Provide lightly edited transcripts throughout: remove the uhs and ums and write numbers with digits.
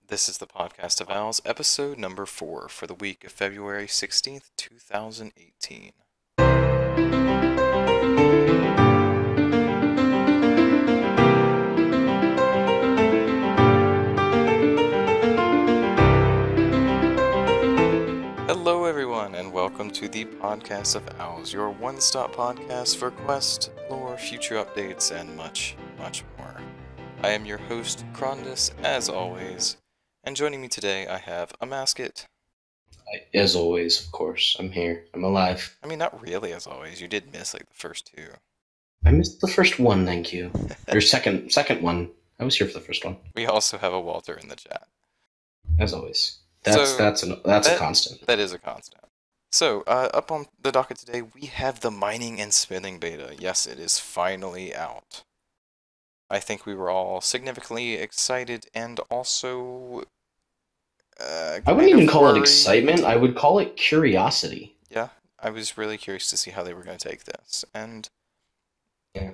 This is the Podcast of Owls, episode number 4 for the week of February 16th, 2018. Hello everyone, and welcome to the Podcast of Owls, your one-stop podcast for quest, lore, future updates, and much, much more. I am your host, Crondis, as always, and joining me today I have Amascut. As always, of course, I'm here. I'm alive. I mean, not really as always. You did miss, the first two. I missed the first one, thank you. Or second one. I was here for the first one. We also have a Walter in the chat. As always. That's a constant. That is a constant. So, up on the docket today, we have the Mining and Smithing beta. Yes, it is finally out. I think we were all significantly excited and also I wouldn't even call it excitement. I would call it curiosity. Yeah, I was really curious to see how they were going to take this. And yeah.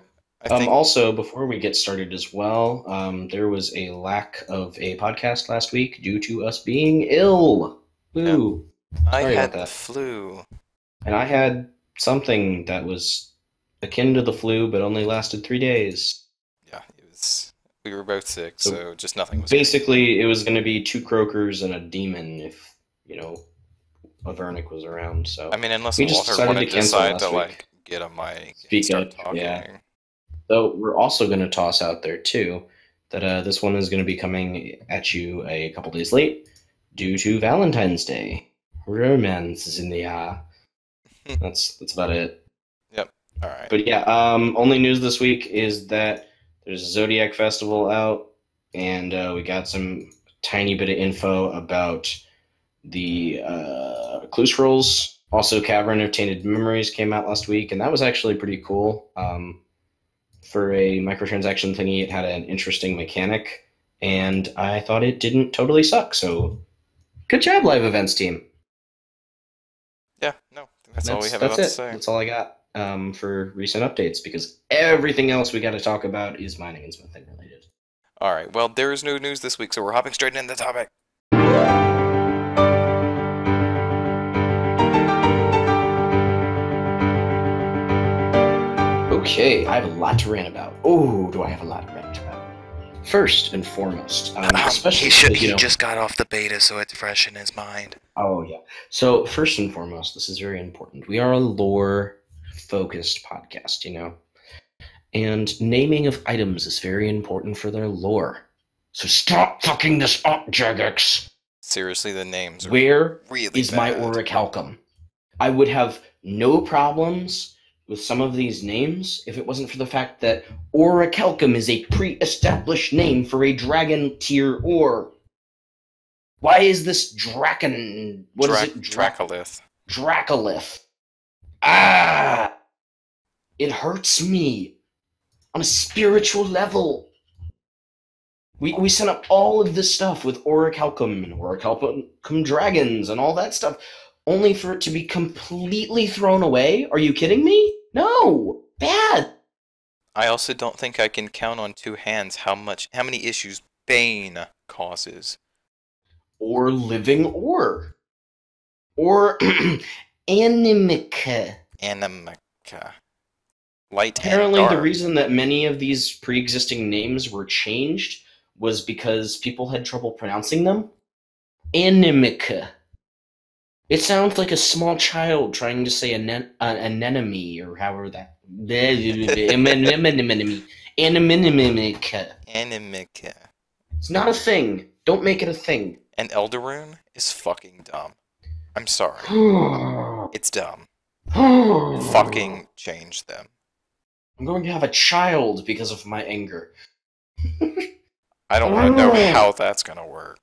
Also, before we get started as well, there was a lack of a podcast last week due to us being ill. Woo. Yep. I had the flu. And I had something that was akin to the flu, but only lasted 3 days. Yeah, we were both sick, so just nothing was basically, it was going to be 2 croakers and a demon if, Avernic was around. So I mean, unless Walter wanted to decide to, get a mic and start talking. Yeah. So we're also going to toss out there, too, that this one is going to be coming at you a couple days late due to Valentine's Day. Romance is in the air. That's about it. Yep. All right. But yeah, only news this week is that there's a Zodiac Festival out, and we got some tiny bit of info about the clue scrolls. Also, Cavern of Tainted Memories came out last week, and that was actually pretty cool. For a microtransaction thingy, it had an interesting mechanic, and I thought it didn't totally suck, so good job, Live Events team. Yeah, no, that's all we have about to say. That's all I got for recent updates, because everything else we got to talk about is mining and smithing related. Alright, well, there is no news this week, so we're hopping straight into the topic. Okay, I have a lot to rant about. Oh, do I have a lot to rant about? First and foremost, especially he just got off the beta, so it's fresh in his mind. Oh yeah. So first and foremost, this is very important. We are a lore-focused podcast, and naming of items is very important for their lore. So stop fucking this up, Jagex. Seriously, the names are Where really is bad. my orichalcum? I would have no problems with some of these names if it wasn't for the fact that orichalcum is a pre-established name for a dragon tier ore. Why is this Draken? What is it? Dracolith. Dracolith. Ah! It hurts me on a spiritual level. We sent up all of this stuff with orichalcum and orichalcum dragons and all that stuff, only for it to be completely thrown away? Are you kidding me? No! Bad! I also don't think I can count on 2 hands how many issues Bane causes. Or living ore. Or animica. Animica. Light Apparently and dark. The reason that many of these pre-existing names were changed was because people had trouble pronouncing them. Animica. It sounds like a small child trying to say anemone, or however that... Animica. Animica. It's not a thing. Don't make it a thing. And Elderrune is fucking dumb. I'm sorry. It's dumb. Fucking change them. I'm going to have a child because of my anger. I don't want to know how that's gonna work.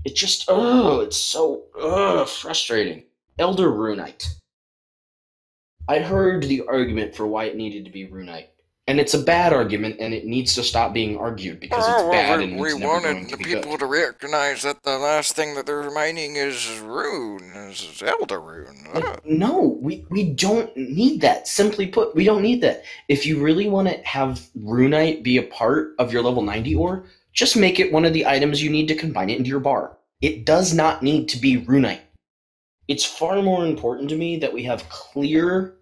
It just, it's so, frustrating. Elder Runite. I heard the argument for why it needed to be Runite. And it's a bad argument, and it needs to stop being argued, because it's bad and it's never going to be good. We wanted the people to recognize that the last thing that they're mining is rune, is Elder Rune. No, we don't need that. Simply put, we don't need that. If you really want to have Runite be a part of your level 90 ore, just make it one of the items you need to combine it into your bar. It does not need to be runite. It's far more important to me that we have clear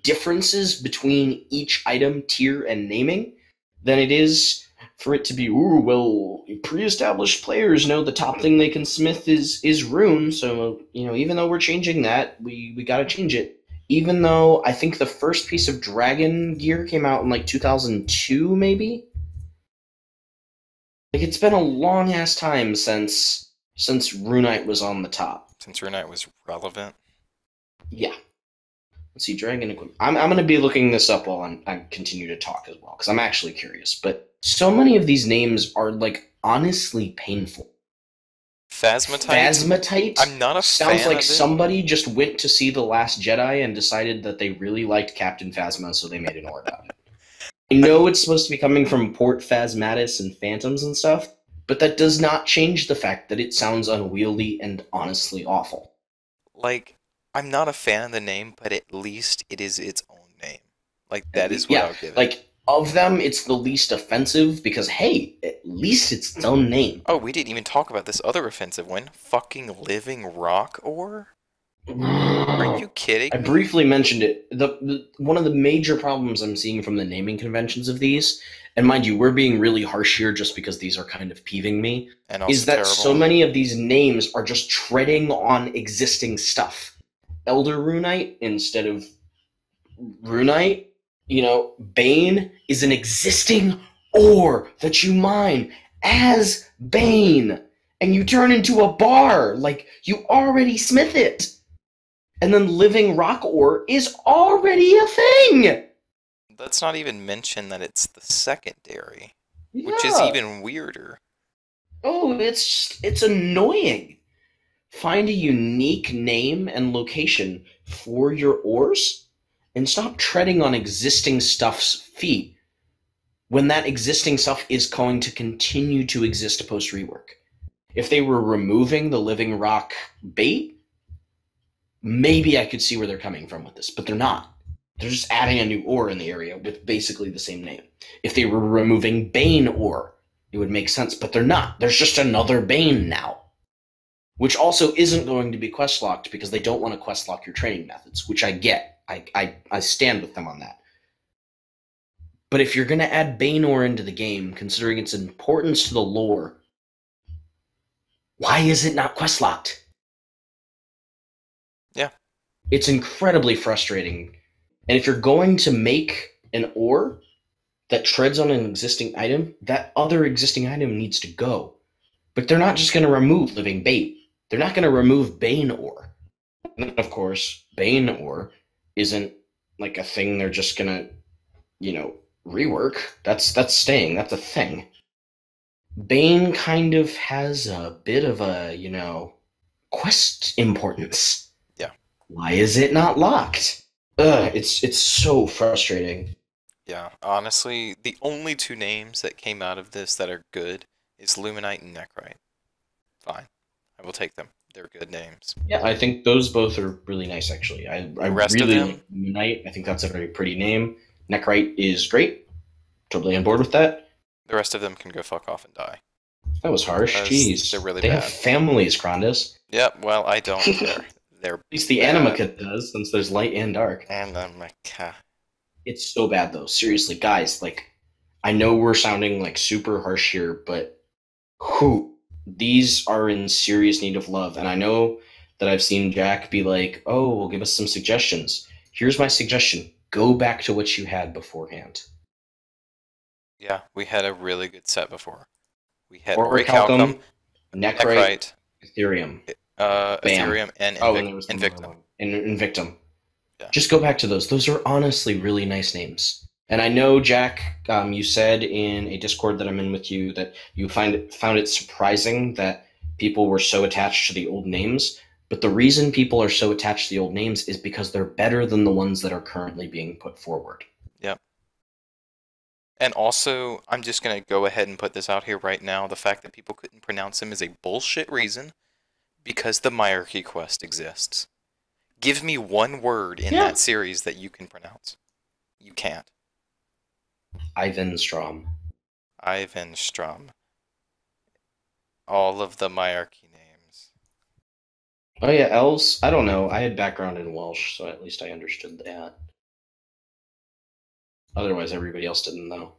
differences between each item, tier, and naming than it is for it to be, ooh, well, pre-established players know the top thing they can smith is rune, so, even though we're changing that, we gotta change it. Even though I think the first piece of dragon gear came out in like 2002, maybe? Like, it's been a long-ass time since runite was on the top. Since runite was relevant? Yeah. Let's see, dragon equipment. I'm going to be looking this up while I continue to talk as well, because I'm actually curious. But so many of these names are, like, honestly painful. Phasmatite? Phasmatite? I'm not a fan Sounds like of it. somebody just went to see The Last Jedi and decided that they really liked Captain Phasma, so they made an ore about it. I know it's supposed to be coming from Port Phasmatis and Phantoms and stuff, but that does not change the fact that it sounds unwieldy and honestly awful. Like, I'm not a fan of the name, but at least it is its own name. Like, that is what I'll give it. Like, of them, it's the least offensive because, hey, at least it's its own name. Oh, we didn't even talk about this other offensive one. Fucking living rock ore? Are you kidding I me? briefly mentioned it. One of the major problems I'm seeing from the naming conventions of these, and mind you, we're being really harsh here just because these are kind of peeving me, And also is that terrible. so many of these names are just treading on existing stuff. Elder Runite instead of Runite. Bane is an existing ore that you mine as Bane, and you turn into a bar. Like, you already smith it. And then living rock ore is already a thing. Let's not even mention that it's the secondary, Yeah. which is even weirder. Oh, it's annoying. Find a unique name and location for your ores, and stop treading on existing stuff's feet when that existing stuff is going to continue to exist post rework. If they were removing the living rock bait, maybe I could see where they're coming from with this, but they're not. They're just adding a new ore in the area with basically the same name. If they were removing Bane ore, it would make sense, but they're not. There's just another Bane now. Which also isn't going to be quest locked because they don't want to quest lock your training methods, which I get. I stand with them on that. But if you're going to add Bane ore into the game, considering its importance to the lore, why is it not quest locked? Yeah. It's incredibly frustrating. And if you're going to make an ore that treads on an existing item, that other existing item needs to go. But they're not just going to remove living bait. They're not going to remove Bane ore. And of course, Bane ore isn't like a thing they're just going to, rework. That's staying. That's a thing. Bane kind of has a bit of a, quest importance. Yeah. Why is it not locked? It's so frustrating. Yeah, honestly, the only two names that came out of this that are good is Luminite and Necrite. Fine. I will take them. They're good names. Yeah, I think those both are really nice, actually. I rest of really them? like Luminite. I think that's a very pretty name. Necrite is great. Totally on board with that. The rest of them can go fuck off and die. That was harsh. Because Jeez. they're really they bad. have families, Crondis. Yep, well, I don't care. They're At least the bad. Amascut does, since there's light and dark. And I'm like, It's so bad, though. Seriously, guys, I know we're sounding super harsh here, but these are in serious need of love. And I know that I've seen Jack be like, oh, well, give us some suggestions. Here's my suggestion. Go back to what you had beforehand. yeah, we had a really good set before. We had Orichalcum, Necrite, Ethereum. Ethereum, and Invictum. Invictum. Yeah. Just go back to those. Those are honestly really nice names. And I know, Jack, you said in a Discord that I'm in with you that you found it surprising that people were so attached to the old names. But the reason people are so attached to the old names is because they're better than the ones that are currently being put forward. Yep. And also, I'm just going to go ahead and put this out here right now. The fact that people couldn't pronounce them is a bullshit reason because the Myarchy quest exists. Give me one word in that series that you can pronounce. You can't. Ivan Strom. Ivan Strom. all of the Myarchy names. Oh yeah, elves. I don't know. I had background in Welsh, so at least I understood that. Otherwise, everybody else didn't know.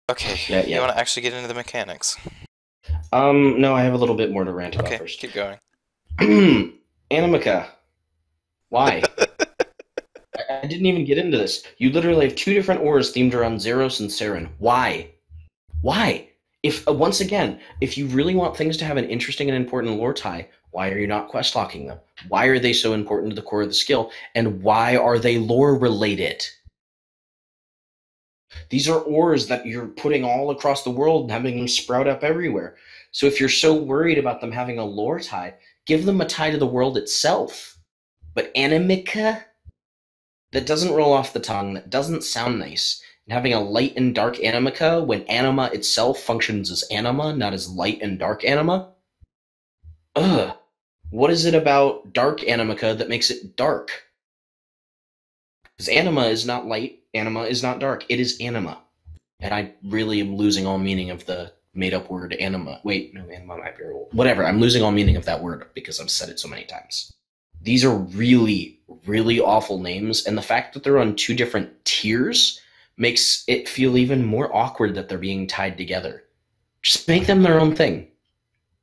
Okay, Yeah, you want to actually get into the mechanics? No, I have a little bit more to rant about first. Keep going. Animica. Why? I didn't even get into this. You literally have two different ores themed around Zeros and Saren. Why? Why? If once again, if you really want things to have an interesting and important lore tie, why are you not quest locking them? Why are they so important to the core of the skill? And why are they lore related? These are ores that you're putting all across the world and having them sprout up everywhere. So if you're so worried about them having a lore tie, give them a tie to the world itself. But Animica? That doesn't roll off the tongue, that doesn't sound nice. And having a light and dark Animica when anima itself functions as anima, not as light and dark anima? Ugh. What is it about dark Animica that makes it dark? Because anima is not light, anima is not dark, it is anima. And I really am losing all meaning of the made-up word anima. Wait, no, anima might be old. Whatever, I'm losing all meaning of that word because I've said it so many times. These are really, really awful names, and the fact that they're on two different tiers makes it feel even more awkward that they're being tied together. Just make them their own thing.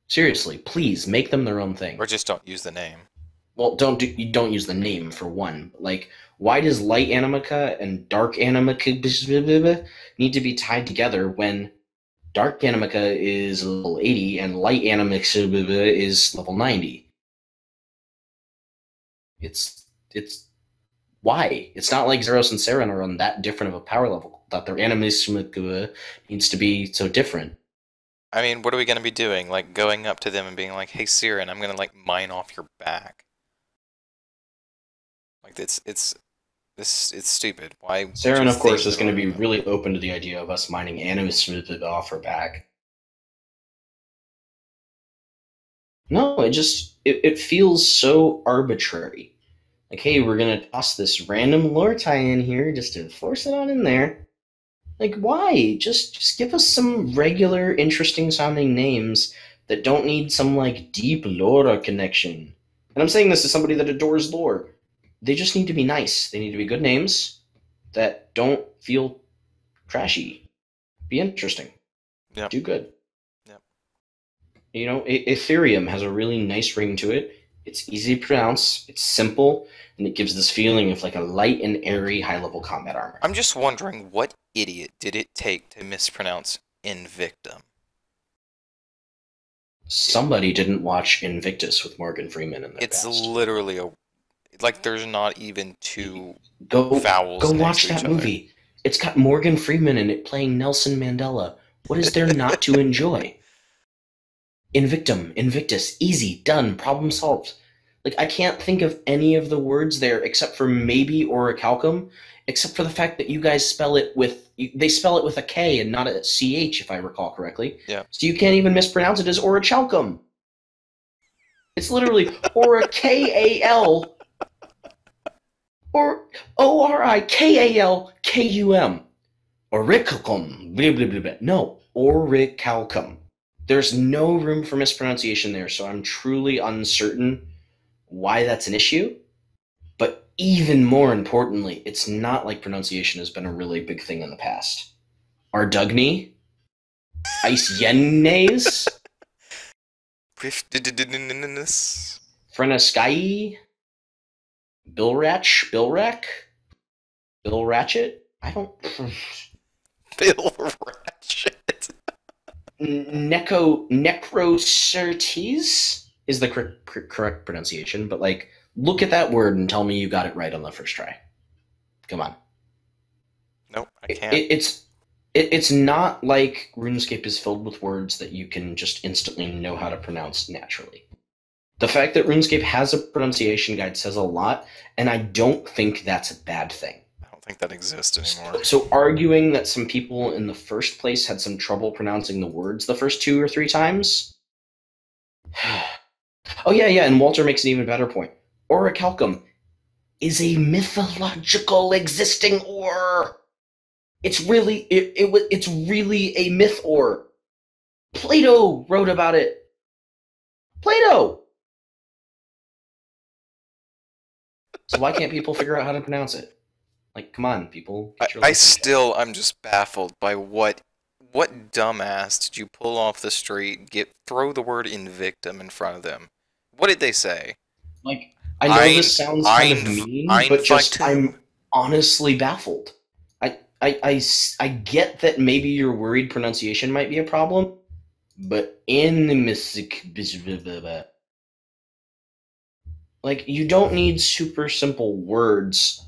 Seriously, please, make them their own thing. Or just don't use the name. Well, don't use the name for one. Like, why does light Animica and dark Animica need to be tied together when dark Animica is level 80 and light Animica is level 90? It's why? It's not like Zeros and Saren are on that different of a power level that their Animica needs to be so different. I mean, what are we going to be doing? Like, going up to them and being like, hey, Siren, I'm going to, like, mine off your back. Like, it's stupid. Why? Saren, of course, is going to be really open to the idea of us mining Amascut off her back. No, it feels so arbitrary. Like, hey, we're going to toss this random lore tie in here just to force it on in there. Like, why? Just give us some regular, interesting sounding names that don't need some, like, deep lore connection. And I'm saying this as somebody that adores lore. They just need to be nice. They need to be good names that don't feel trashy. Be interesting. Yep. Do good. Yep. You know, Ethereum has a really nice ring to it. It's easy to pronounce, it's simple, and it gives this feeling of like a light and airy high-level combat armor. I'm just wondering, what idiot did it take to mispronounce Invictum? Somebody didn't watch Invictus with Morgan Freeman in their It's past. Literally a... Like, there's not even two vowels. Go watch that movie. It's got Morgan Freeman in it playing Nelson Mandela. What is there not to enjoy? Invictum, Invictus, easy, done, problem solved. Like, I can't think of any of the words there except for maybe orichalcum, except for the fact that you guys spell it with... They spell it with a K and not a CH, if I recall correctly. Yeah. So you can't even mispronounce it as orichalcum. It's literally orikal... or Orikalkum. Orichalcum. Blah, blah, blah, blah. No, orichalcum. There's no room for mispronunciation there, so I'm truly uncertain why that's an issue. But even more importantly, it's not like pronunciation has been a really big thing in the past. Ardugny? Iceyennes? Freneskai? Billratch? Bill Ratchet? I don't... Bill Ratchet. Necrocertes is the correct pronunciation, but, like, look at that word and tell me you got it right on the first try. Come on. Nope, I can't. It's not like RuneScape is filled with words that you can just instantly know how to pronounce naturally. The fact that RuneScape has a pronunciation guide says a lot, and I don't think that's a bad thing. I don't think that exists anymore. So arguing that some people in the first place had some trouble pronouncing the words the first 2 or 3 times? Oh yeah, and Walter makes an even better point. Orichalcum is a mythological existing ore. It's really it's really a myth ore. Plato wrote about it. Plato! So why can't people figure out how to pronounce it? Like, come on, people, get your life together. I'm just baffled by what dumbass did you pull off the street, throw the word Invictum in front of them? What did they say? Like, I know this sounds kind of mean, but just Einfachtum. I'm honestly baffled. I get that maybe your worried pronunciation might be a problem, but like, you don't need super simple words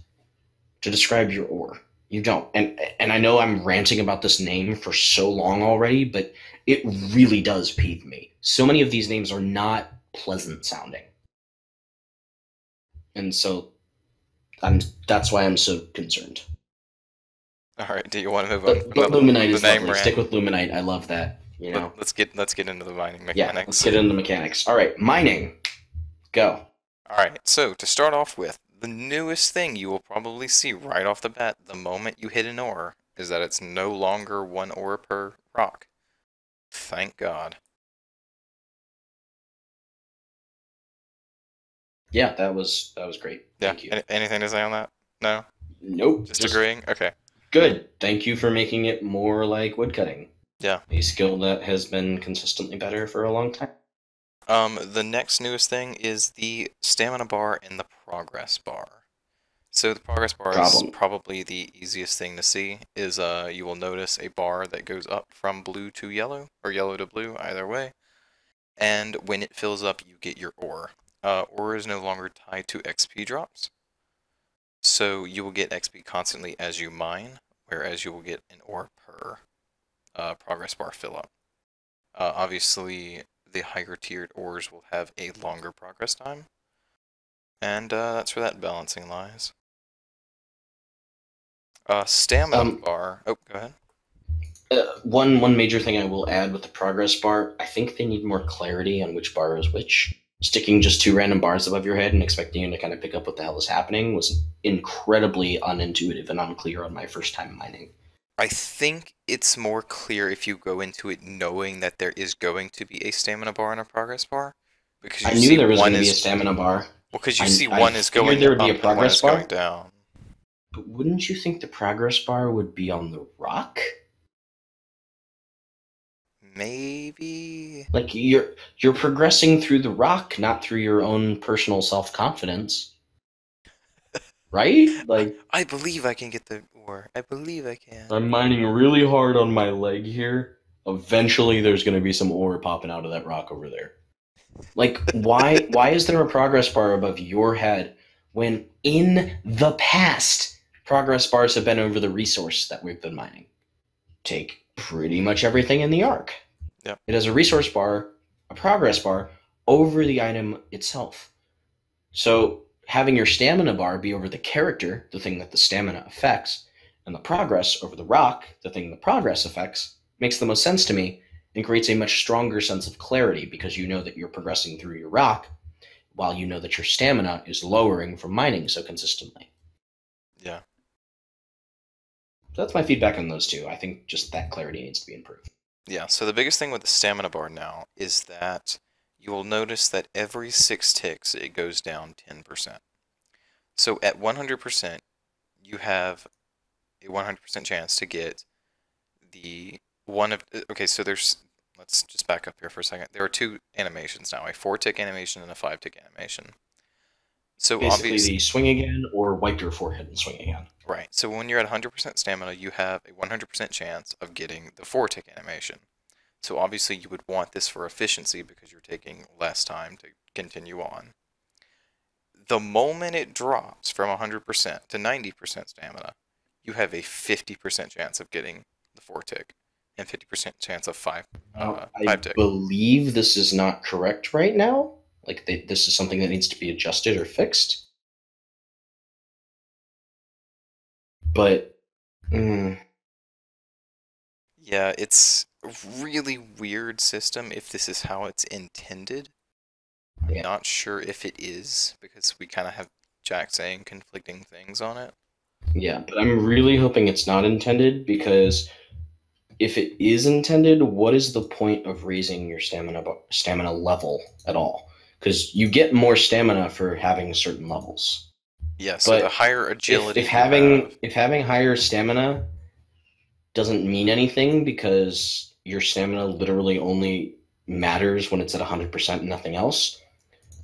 to describe your ore. You don't. And I know I'm ranting about this name for so long already, but it really does peeve me. So many of these names are not pleasant sounding. And so that's why I'm so concerned. All right, do you want to move on? But Luminite is name lovely. rant? Stick with Luminite. I love that. You know. Let's get into the mining Yeah, mechanics. let's get into the mechanics. All right, mining. Go. All right, so to start off with, the newest thing you will probably see right off the bat the moment you hit an ore is that it's no longer one ore per rock. Thank God. Yeah, that was great. Thank you. Anything to say on that? No? Nope. Just agreeing? Okay. Good. Thank you for making it more like woodcutting. Yeah. A skill that has been consistently better for a long time. The next newest thing is the stamina bar and the progress bar. So the progress bar is probably the easiest thing to see. Is you will notice a bar that goes up from blue to yellow, or yellow to blue, either way. And when it fills up, you get your ore. Ore is no longer tied to XP drops. So you will get XP constantly as you mine, whereas you will get an ore per progress bar fill up. Obviously, the higher tiered ores will have a longer progress time. And that's where that balancing lies. Stamina bar. Oh, go ahead. One major thing I will add with the progress bar, I think they need more clarity on which bar is which. Sticking just two random bars above your head and expecting you to kind of pick up what the hell is happening was incredibly unintuitive and unclear on my first time mining. I think it's more clear if you go into it knowing that there is going to be a stamina bar and a progress bar. Because I knew there was going to be a stamina bar. Well, because you see one is going there would be up a progress and one bar. is going down. But wouldn't you think the progress bar would be on the rock? Maybe. Like you're progressing through the rock, not through your own personal self-confidence. Right? Like, I believe I can get the ore. I believe I can. I'm mining really hard on my leg here. Eventually there's going to be some ore popping out of that rock over there. Like, why is there a progress bar above your head when in the past progress bars have been over the resource that we've been mining? Take pretty much everything in the Ark. Yep. It has a resource bar, a progress bar, over the item itself. So having your stamina bar be over the character, the thing that the stamina affects, and the progress over the rock, the thing the progress affects, makes the most sense to me and creates a much stronger sense of clarity because you know that you're progressing through your rock while you know that your stamina is lowering from mining so consistently. Yeah. So that's my feedback on those two. I think just that clarity needs to be improved. Yeah, so the biggest thing with the stamina bar now is that you will notice that every 6 ticks it goes down 10%. So at 100%, you have a 100% chance to get the one of... Okay, so there's... Let's just back up here for a second. There are 2 animations now, a 4-tick animation and a 5-tick animation. So basically the swing again or wipe your forehead and swing again. Right, so when you're at 100% stamina, you have a 100% chance of getting the 4-tick animation. So obviously you would want this for efficiency because you're taking less time to continue on. The moment it drops from 100% to 90% stamina, you have a 50% chance of getting the 4-tick and 50% chance of 5-tick. I believe this is not correct right now. Like, this is something that needs to be adjusted or fixed. But, yeah, it's a really weird system if this is how it's intended. I'm not sure if it is, because we kind of have Jack saying conflicting things on it. Yeah, but I'm really hoping it's not intended, because if it is intended, what is the point of raising your stamina level at all? Because you get more stamina for having certain levels. Yeah, so the But higher agility if you have, having higher stamina doesn't mean anything because your stamina literally only matters when it's at 100% and nothing else,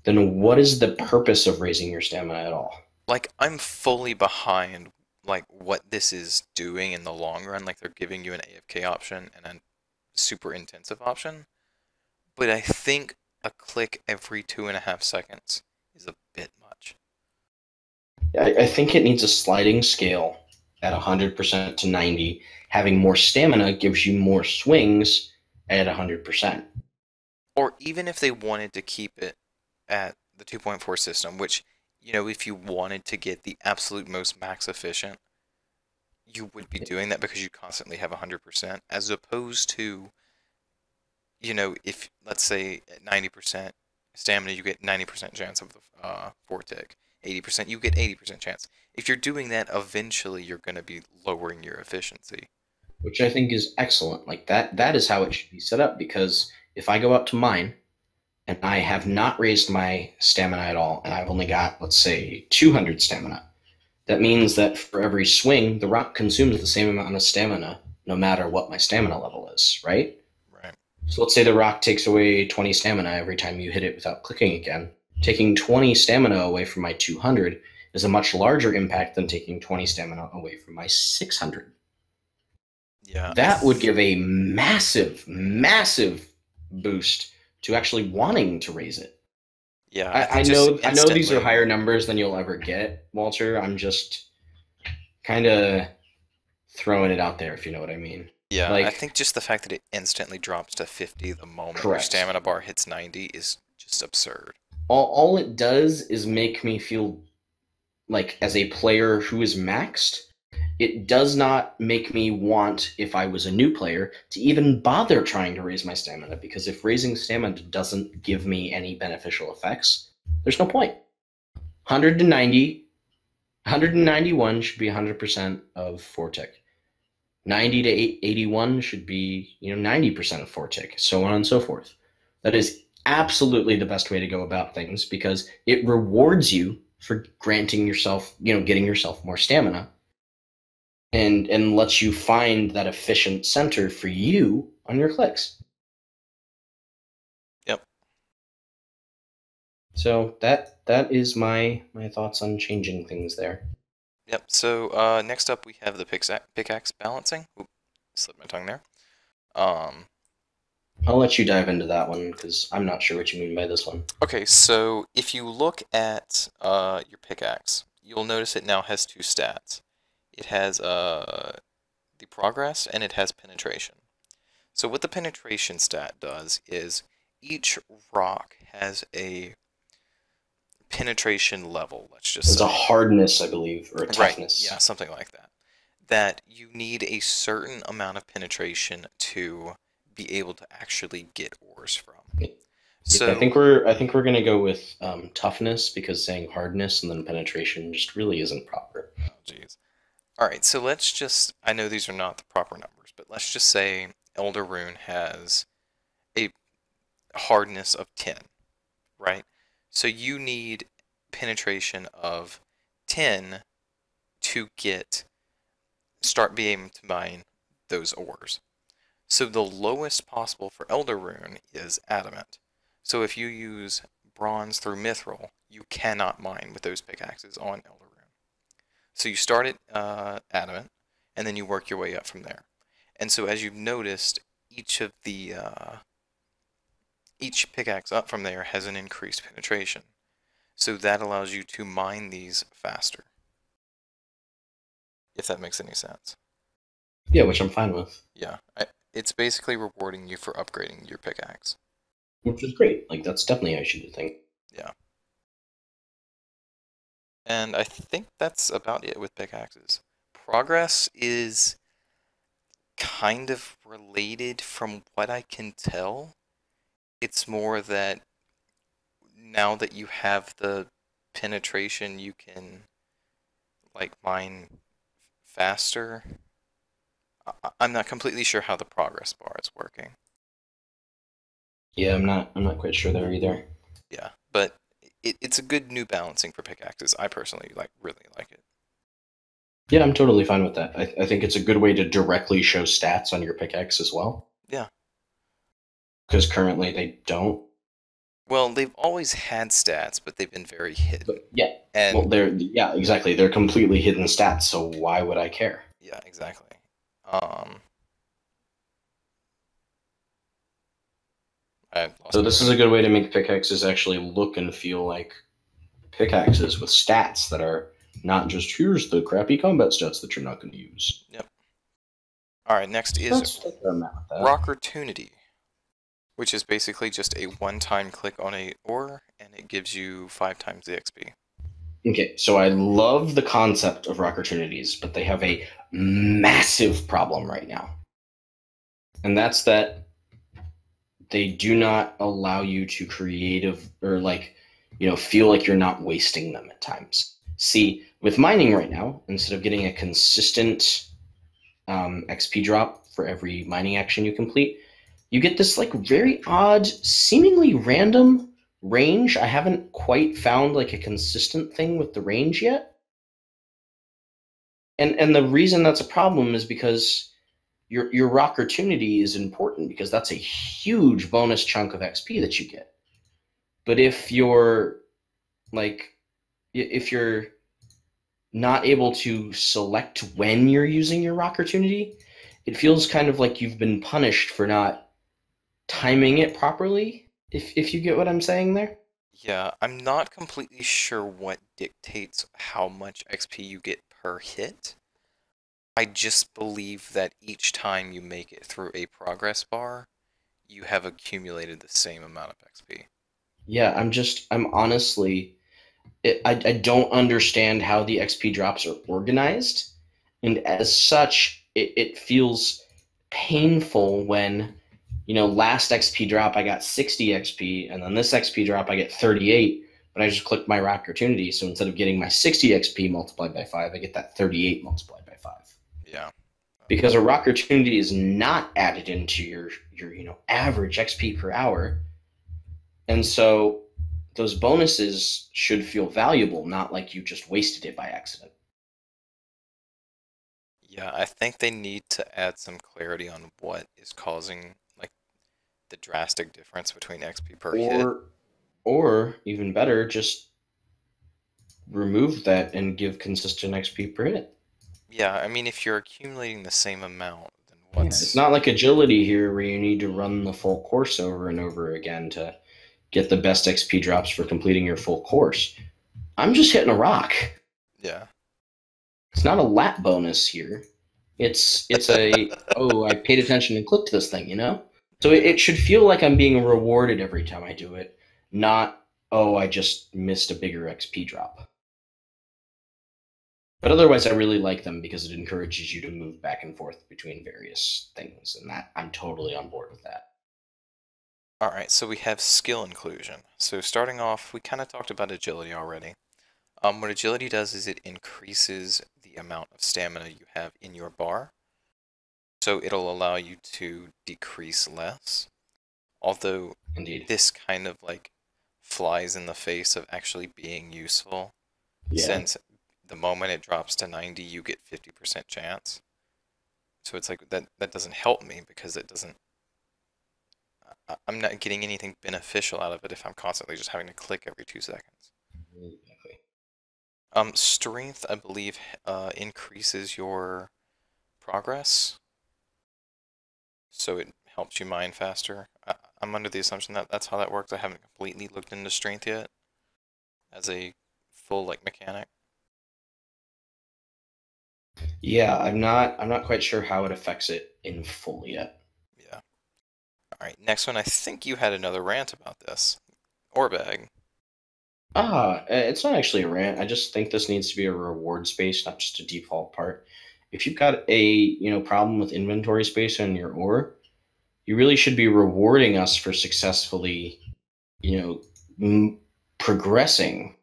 then what is the purpose of raising your stamina at all? like, I'm fully behind like what this is doing in the long run. Like, they're giving you an AFK option and a super intensive option, but I think a click every 2.5 seconds is a bit much. I think it needs a sliding scale at 100% to 90. Having more stamina gives you more swings at 100%. Or even if they wanted to keep it at the 2.4 system, which, if you wanted to get the absolute most max efficient, you would be doing that because you constantly have 100%, as opposed to, if, let's say, at 90% stamina, you get 90% chance of the 4-tick. 80%, you get 80% chance. If you're doing that, eventually you're going to be lowering your efficiency. Which I think is excellent. Like that is how it should be set up, because if I go out to mine and I have not raised my stamina at all and I've only got, let's say, 200 stamina, that means that for every swing the rock consumes the same amount of stamina no matter what my stamina level is, right? Right. So let's say the rock takes away 20 stamina every time you hit it without clicking again. Taking 20 stamina away from my 200 is a much larger impact than taking 20 stamina away from my 600. Yeah. That would give a massive, massive boost to actually wanting to raise it. Yeah, I I think just know these are instantly. higher numbers than you'll ever get, Walter. I'm just kind of throwing it out there, if you know what I mean. Yeah, I Like, think just the fact that it instantly drops to 50 the moment your correct. stamina bar hits 90 is just absurd. All it does is make me feel like, as a player who is maxed, it does not make me want, if I was a new player, to even bother trying to raise my stamina, because if raising stamina doesn't give me any beneficial effects, there's no point. 190, 191 should be 100% of 4-tick. 90 to 81 should be 90% of 4-tick, so on and so forth. That is absolutely the best way to go about things, because it rewards you for granting yourself, getting yourself more stamina, and lets you find that efficient center for you on your clicks. Yep. So that is my thoughts on changing things there. Yep. So next up we have the pickaxe balancing. Oop, slipped my tongue there. I'll let you dive into that one because I'm not sure what you mean by this one. Okay, so if you look at your pickaxe, you'll notice it now has two stats. It has the progress and it has penetration. So what the penetration stat does is each rock has a penetration level, let's just It's say. a hardness, I believe, or a toughness. Right, yeah, something like that. That you need a certain amount of penetration to be able to actually get ores from. Yeah, So, I think we're gonna go with toughness, because saying hardness and then penetration just really isn't proper. oh geez. Alright, so let's just, I know these are not the proper numbers, but let's just say Elder Rune has a hardness of 10, right? So you need penetration of 10 to start being able to mine those ores. So the lowest possible for Elder Rune is Adamant. So if you use Bronze through Mithril, you cannot mine with those pickaxes on Elder Rune. So you start at Adamant, and then you work your way up from there. And so as you've noticed, each of the each pickaxe up from there has an increased penetration. So that allows you to mine these faster. If that makes any sense. Yeah, which I'm fine with. Yeah, it's basically rewarding you for upgrading your pickaxe. Which is great. Like, that's definitely how you should think. Yeah. And I think that's about it with pickaxes. Progress is kind of related from what I can tell. It's more that now that you have the penetration, you can like mine faster. I'm not completely sure how the progress bar is working. Yeah, I'm not quite sure there either. Yeah, but it's a good new balancing for pickaxes. I personally really like it. Yeah, I'm totally fine with that. I think it's a good way to directly show stats on your pickaxe as well, Yeah. because currently they don't. Well, they've always had stats, but they've been very hidden. But yeah, well, And yeah, exactly. They're completely hidden stats, so why would I care? yeah, exactly. Um, I lost So my this is train a of good thought. way to make pickaxes actually look and feel like pickaxes with stats that are not just here's the crappy combat stats that you're not going to use. Yep. All right, next So is that's where I'm at with that. Rockertunity, which is basically just a one-time click on a ore, and it gives you 5 times the XP. Okay, so I love the concept of opportunities, but they have a massive problem right now. And that's that they do not allow you to creative or feel like you're not wasting them at times. See, with mining right now, instead of getting a consistent XP drop for every mining action you complete, you get this like very odd, seemingly random range. I haven't quite found like a consistent thing with the range yet. And the reason that's a problem is because your opportunity is important because that's a huge bonus chunk of XP that you get. But like if you're not able to select when you're using your opportunity, it feels kind of like you've been punished for not timing it properly. If you get what I'm saying there. Yeah, I'm not completely sure what dictates how much XP you get per hit. I just believe that each time you make it through a progress bar, you have accumulated the same amount of XP. Yeah, I'm honestly, I don't understand how the XP drops are organized. And as such, it feels painful when, last XP drop I got 60 XP, and then this XP drop I get 38, but I just clicked my opportunity. So instead of getting my 60 XP multiplied by 5, I get that 38 multiplied by 5. Yeah. Because a rock opportunity is not added into your average XP per hour. And so those bonuses should feel valuable, not like you just wasted it by accident. Yeah, I think they need to add some clarity on what is causing like the drastic difference between XP per hit. Or or even better, just remove that and give consistent XP per hit. Yeah, I mean if you're accumulating the same amount, then Yeah, it's what's not like agility here where you need to run the full course over and over again to get the best XP drops for completing your full course. I'm just hitting a rock. yeah. It's not a lap bonus here. It's a oh, I paid attention and clicked this thing. So Yeah. it should feel like I'm being rewarded every time I do it, not oh, I just missed a bigger XP drop. But otherwise, I really like them because it encourages you to move back and forth between various things, and that I'm totally on board with that. Alright, so we have skill inclusion. So starting off, we kind of talked about agility already. What agility does is it increases the amount of stamina you have in your bar. So it'll allow you to decrease less. Although Indeed. this kind of flies in the face of actually being useful, Yeah. since the moment it drops to 90, you get 50% chance. So it's like that doesn't help me because it doesn't. I'm not getting anything beneficial out of it if I'm constantly just having to click every 2 seconds. Exactly. Strength, I believe, increases your progress, so it helps you mine faster. I'm under the assumption that that's how that works. I haven't completely looked into strength yet as a full mechanic. Yeah, I'm not quite sure how it affects it in full yet. Yeah. All right. Next one. I think you had another rant about this. Ore bag. It's not actually a rant. I just think this needs to be a reward space, not just a default part. If you've got a problem with inventory space on your ore, you really should be rewarding us for successfully you know progressing.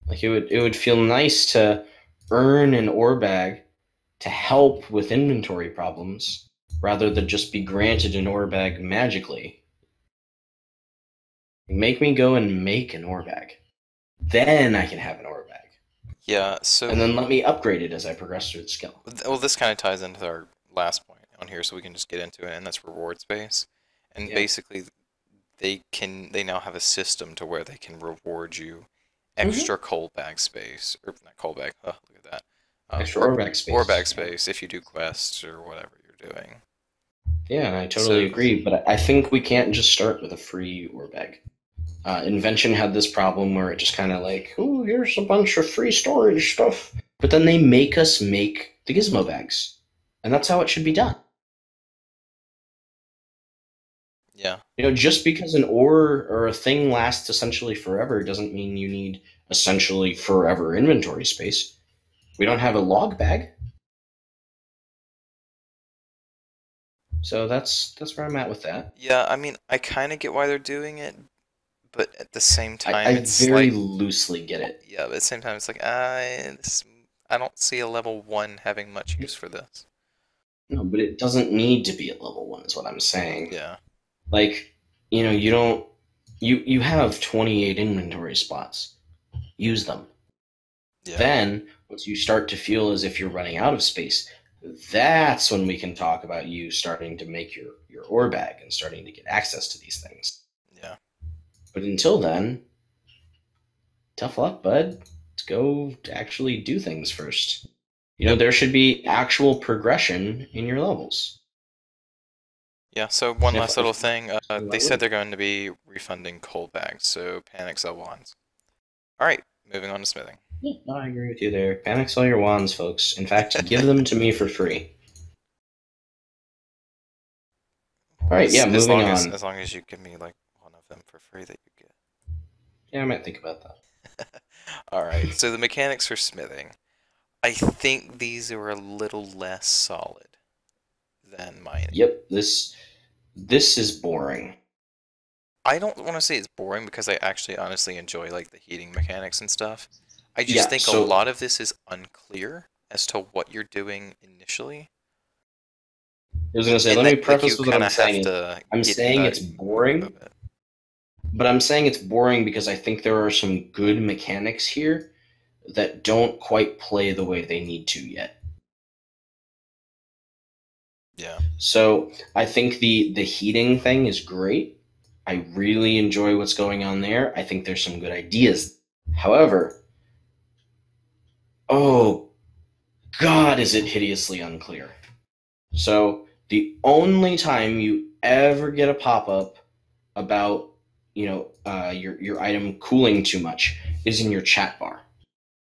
Like it would feel nice to earn an ore bag to help with inventory problems rather than just be granted an ore bag magically. Make me go and make an ore bag. Then I can have an ore bag. Yeah, so... And then let me upgrade it as I progress through the skill. Well, this kind of ties into our last point on here, so we can just get into it, and that's reward space. And basically, they now have a system to where they can reward you extra coal bag space, or not coal bag, look at that. Extra ore bag space. Ore bag space if you do quests or whatever you're doing. Yeah, I totally agree, but I think we can't just start with a free ore bag. Invention had this problem where it just kind of like, oh, here's a bunch of free storage stuff. But then they make us make the gizmo bags. And that's how it should be done. Yeah. Just because an ore or a thing lasts essentially forever doesn't mean you need essentially forever inventory space. We don't have a log bag. So that's where I'm at with that. Yeah, I mean, I kind of get why they're doing it, but at the same time, I very loosely get it. Yeah, but at the same time, it's like, I don't see a level 1 having much use for this. No, but it doesn't need to be at level 1 is what I'm saying. Yeah. Like, you have 28 inventory spots. Use them. Yeah. Then, once you start to feel as if you're running out of space, that's when we can talk about you starting to make your ore bag and starting to get access to these things. Yeah. But until then, tough luck, bud. Let's go to actually do things first. There should be actual progression in your levels. Yeah, so one last little thing. They said they're going to be refunding coal bags, so panic sell wands. Alright, moving on to smithing. Yeah, no, I agree with you there. Panic sell your wands, folks. In fact, give them to me for free. Alright, yeah, moving on. As long as you give me, like, one of them for free that you get. Yeah, I might think about that. Alright, so the mechanics for smithing. I think these are a little less solid than mining. Yep, this is boring. I don't want to say it's boring because I actually honestly enjoy like the heating mechanics and stuff. I just think a lot of this is unclear as to what you're doing initially. I was going to say, let me preface with what I'm saying. I'm saying it's boring, but I'm saying it's boring because I think there are some good mechanics here that don't quite play the way they need to yet. Yeah. So I think the heating thing is great. I really enjoy what's going on there. I think there's some good ideas. However, oh God, is it hideously unclear. So the only time you ever get a pop-up about your item cooling too much is in your chat bar.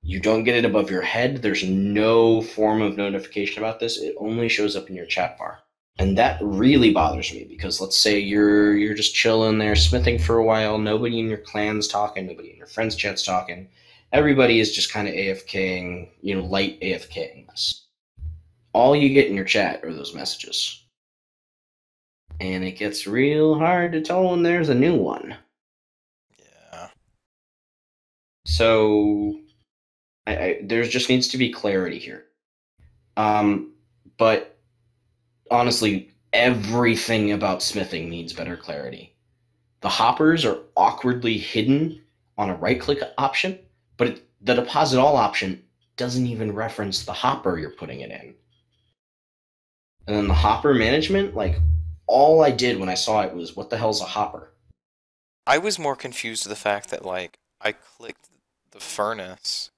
You don't get it above your head. There's no form of notification about this. It only shows up in your chat bar. And that really bothers me because let's say you're just chilling there, smithing for a while. Nobody in your clan's talking. Nobody in your friends' chat's talking. Everybody is just kind of AFKing, light AFKing us. All you get in your chat are those messages. And it gets real hard to tell when there's a new one. Yeah. So there just needs to be clarity here. But honestly, everything about smithing needs better clarity. The hoppers are awkwardly hidden on a right-click option, but the deposit all option doesn't even reference the hopper you're putting it in. And then the hopper management, like, all I did when I saw it was, what the hell's a hopper? I was more confused with the fact that, like, I clicked the furnace,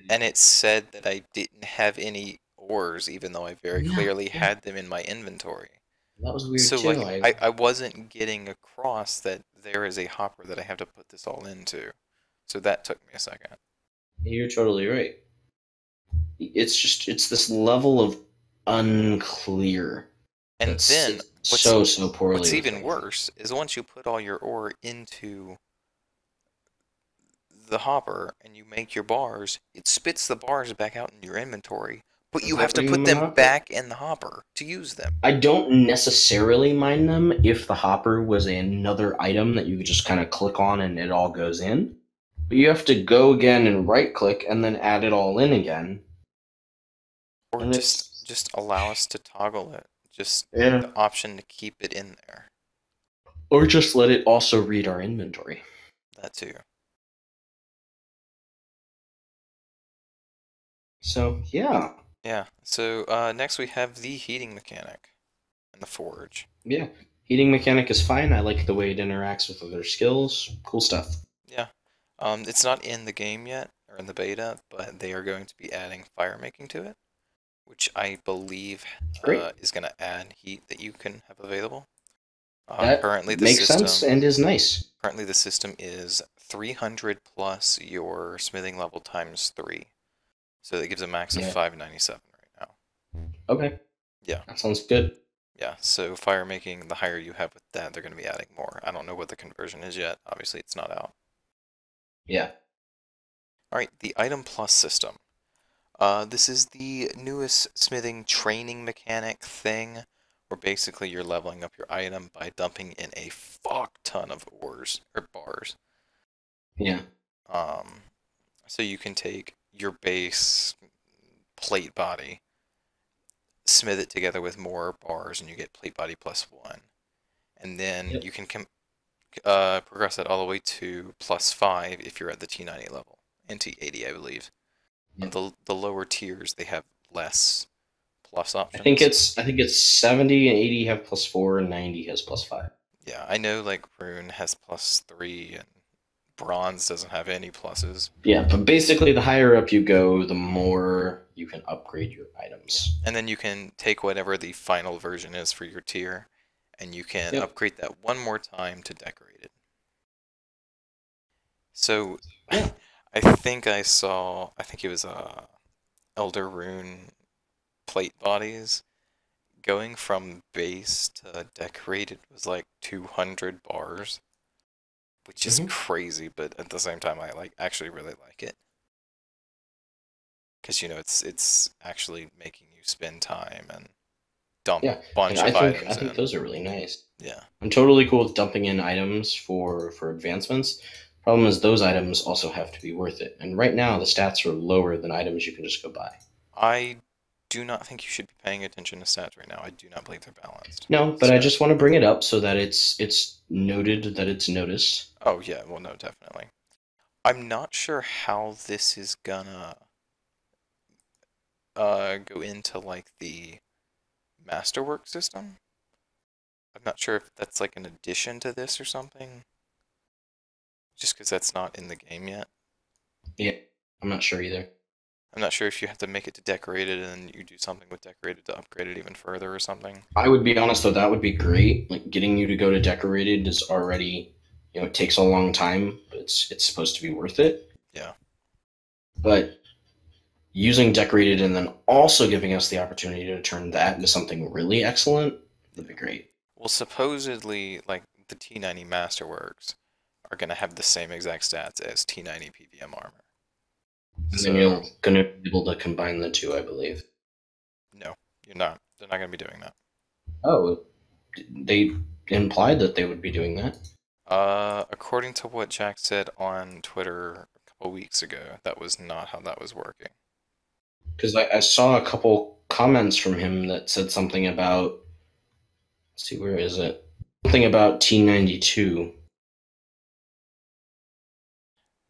and it said that I didn't have any ores, even though I very clearly had them in my inventory. That was weird so, too. Like, I wasn't getting across that there is a hopper that I have to put this all into. So that took me a second. You're totally right. It's this level of unclear. And then, so poorly. What's even worse is once you put all your ore into the hopper and you make your bars, it spits the bars back out in your inventory, but you have to put them back in the hopper to use them. I don't necessarily mind them if the hopper was another item that you could just kind of click on and it all goes in. But you have to go again and right-click and then add it all in again. Or And just allow us to toggle it. Just yeah, the option to keep it in there. or just let it also read our inventory. That too. So yeah, Yeah. So next we have the heating mechanic and the forge. yeah. Heating mechanic is fine. I like the way it interacts with other skills. Cool stuff. Yeah. It's not in the game yet or in the beta, but they are going to be adding fire making to it, which I believe Great. is going to add heat that you can have available. That Currently the makes sense system and is nice. currently the system is 300 plus your smithing level times 3. So that gives a max of Yeah. 597 right now. Okay. Yeah. That sounds good. Yeah, so fire making, the higher you have with that, they're going to be adding more. I don't know what the conversion is yet. Obviously, it's not out. Yeah. All right, the item plus system. This is the newest smithing training mechanic thing, where basically you're leveling up your item by dumping in a fuck ton of ores or bars. Yeah. Um, so you can take your base plate body, smith it together with more bars, and you get plate body plus 1. And then Yep. you can progress that all the way to +5 if you're at the T90 level, and T80, I believe. Yep. The lower tiers, they have less plus I think options. it's 70 and 80 have +4 and 90 has +5. Yeah, I know like Rune has +3 and Bronze doesn't have any pluses. Yeah, but basically the higher up you go, the more you can upgrade your items. And then you can take whatever the final version is for your tier, and you can Yep. upgrade that one more time to decorated. So, Yeah. I think it was Elder Rune plate bodies. Going from base to decorated was like 200 bars, which is Hmm. crazy, but at the same time I actually really like it. Because it's actually making you spend time and dump a Yeah, and bunch I of think I items think in. those are really nice. Yeah. I'm totally cool with dumping in items for advancements. Problem is those items also have to be worth it. And right now the stats are lower than items you can just go buy. I do not think you should be paying attention to stats right now. I do not believe they're balanced. No, but I So, just want to bring it up so that it's noted that it's noticed. oh yeah, well no, definitely. I'm not sure how this is gonna go into like the masterwork system. I'm not sure if that's like an addition to this or something, just because that's not in the game yet. Yeah, I'm not sure either. I'm not sure if you have to make it to decorated and then you do something with decorated to upgrade it even further or something. I would be honest though, that would be great. Like getting you to go to decorated is already, it takes a long time, but it's supposed to be worth it. Yeah. But using decorated and then also giving us the opportunity to turn that into something really excellent would be great. Well, supposedly, like the T90 Masterworks are gonna have the same exact stats as T90 PVM armor. And then So you're gonna be able to combine the two, I believe. no, you're not. They're not gonna be doing that. Oh, they implied that they would be doing that. According to what Jack said on Twitter a couple weeks ago, that was not how that was working. Because I saw a couple comments from him that said something about, let's see, where is it? Something about T92.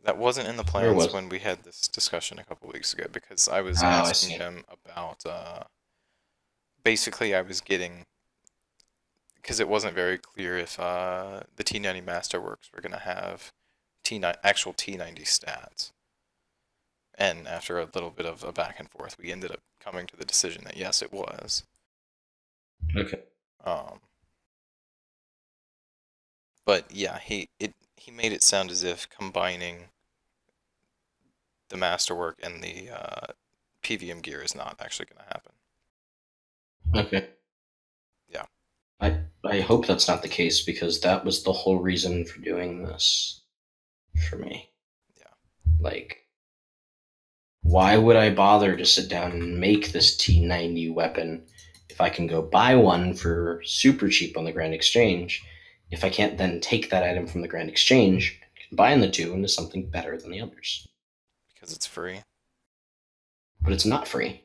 That wasn't in the Where plans was? when we had this discussion a couple weeks ago because I was Oh, I asking see. him about basically I was getting because it wasn't very clear if the T90 Masterworks were going to have T9 actual T90 stats. And after a little bit of a back and forth, we ended up coming to the decision that yes, it was. Okay. Um, but yeah, he made it sound as if combining the Masterwork and the PVM gear is not actually going to happen. Okay. Yeah. I hope that's not the case because that was the whole reason for doing this for me. Yeah. Like, why would I bother to sit down and make this T90 weapon if I can go buy one for super cheap on the Grand Exchange? If I can't then take that item from the Grand Exchange and combine the two into something better than the others. Because it's free. But it's not free.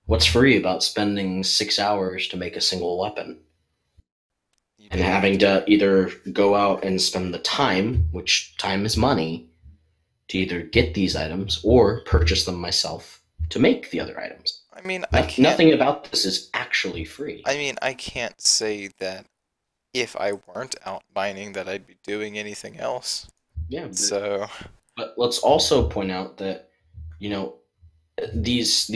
What's free about spending 6 hours to make a single weapon? You And do have having to either go out and spend the time, which time is money, to either get these items or purchase them myself to make the other items. I mean, I can't. Nothing about this is actually free. I mean, I can't say that if I weren't out mining that I'd be doing anything else. Yeah, So, but let's also point out that, you know, these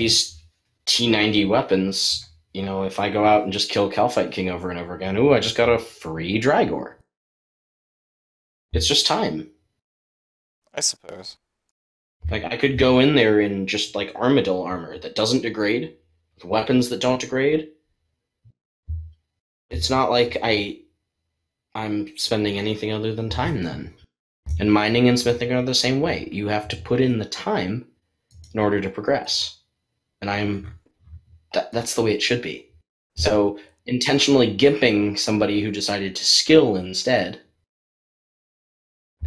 T90 weapons, if I go out and just kill Calphite King over and over again, ooh, I just got a free Drygore. It's just time. I suppose. Like, I could go in there in just like Armadillo armor that doesn't degrade, with weapons that don't degrade. It's not like I'm spending anything other than time then. And mining and smithing are the same way. You have to put in the time in order to progress. And that's the way it should be. So intentionally gimping somebody who decided to skill instead,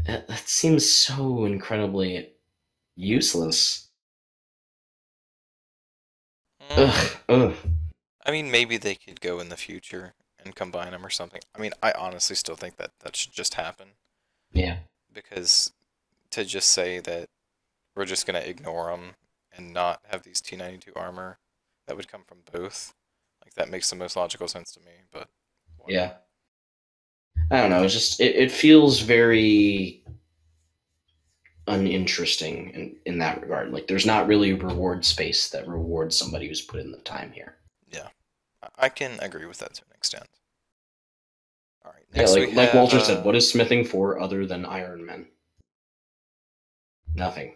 that seems so incredibly useless. Ugh. I mean, maybe they could go in the future and combine them or something. I mean, I honestly still think that that should just happen. Yeah. Because to just say that we're just going to ignore them and not have these T92 armor that would come from both, like that makes the most logical sense to me, but whatever. Yeah. I don't know. It's just it feels very uninteresting in that regard. Like there's not really a reward space that rewards somebody who's put in the time here. Yeah, I can agree with that to an extent. All right, Yeah, next like Walter said, what is smithing for other than Iron Men? Nothing.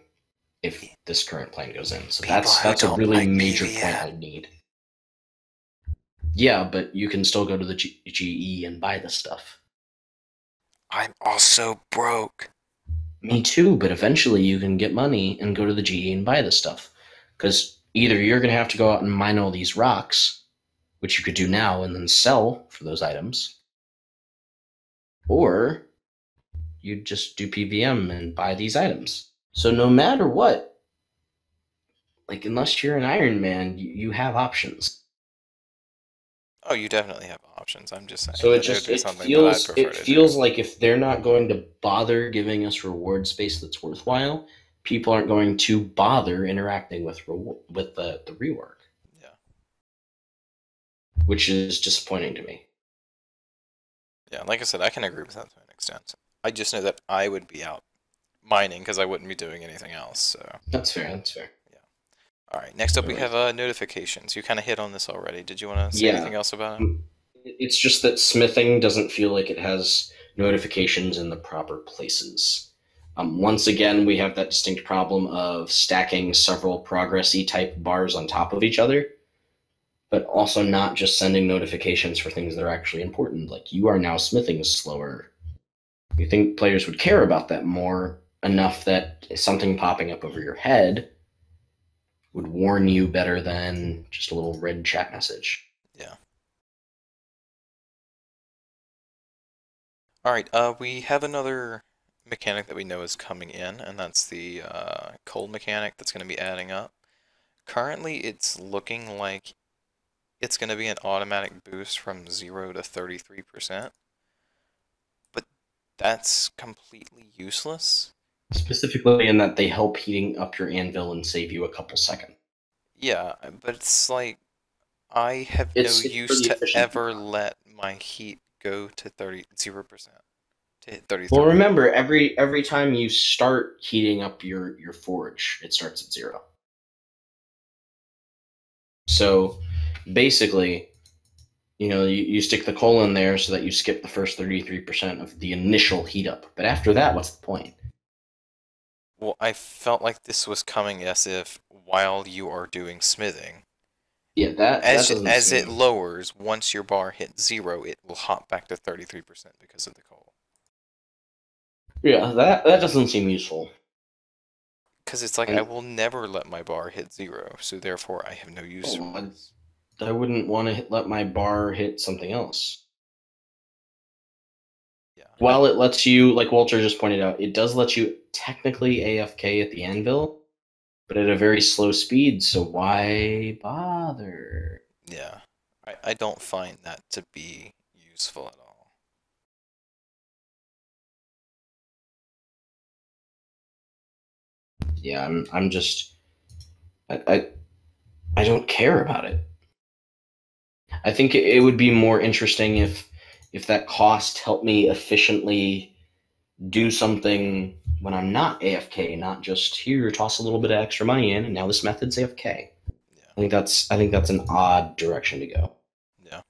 If this current plan goes in, so that's a really major point I need. Yeah, but you can still go to the GE and buy the stuff. I'm also broke. Me too, but eventually you can get money and go to the GE and buy the stuff. Because either you're going to have to go out and mine all these rocks, which you could do now and then sell for those items, or you just do PVM and buy these items. So no matter what, like unless you're an Iron Man, you have options. Oh, you definitely have options. I'm just saying. So it feels like if they're not going to bother giving us reward space that's worthwhile, people aren't going to bother interacting with the rework. Yeah. Which is disappointing to me. Yeah, like I said, I can agree with that to an extent. I just know that I would be out mining because I wouldn't be doing anything else. So that's fair. That's fair. Yeah. All right. Next up, we have notifications. You kind of hit on this already. Did you want to say anything else about it? It's just that smithing doesn't feel like it has notifications in the proper places. Once again, we have that distinct problem of stacking several progressy type bars on top of each other, but also not just sending notifications for things that are actually important, like you are now smithing slower. You think players would care about that more enough that something popping up over your head would warn you better than just a little red chat message. Yeah. All right, we have another mechanic that we know is coming in, and that's the coal mechanic that's going to be adding up. Currently, it's looking like it's going to be an automatic boost from 0 to 33%, but that's completely useless. Specifically in that they help heating up your anvil and save you a couple seconds. Yeah, but it's like, I have no use to ever let my heat go to 0%. To hit 33. Well, remember, every time you start heating up your forge, it starts at 0. So basically, you stick the coal in there so that you skip the first 33% of the initial heat up. But after that, what's the point? Well, I felt like this was coming as if while you are doing smithing. Yeah, as it lowers, once your bar hits 0, it will hop back to 33% because of the coal. Yeah, that doesn't seem useful. Because it's like, I will never let my bar hit 0, so therefore I have no use for it. I wouldn't want to let my bar hit something else. Yeah. While it lets you, like Walter just pointed out, it does let you technically AFK at the anvil, but at a very slow speed, so why bother? Yeah. I don't find that to be useful at all. Yeah, I'm just I I don't care about it. I think it would be more interesting if that cost helped me efficiently do something when I'm not AFK, not just here toss a little bit of extra money in and now this method's AFK. Yeah. I think that's an odd direction to go. Yeah.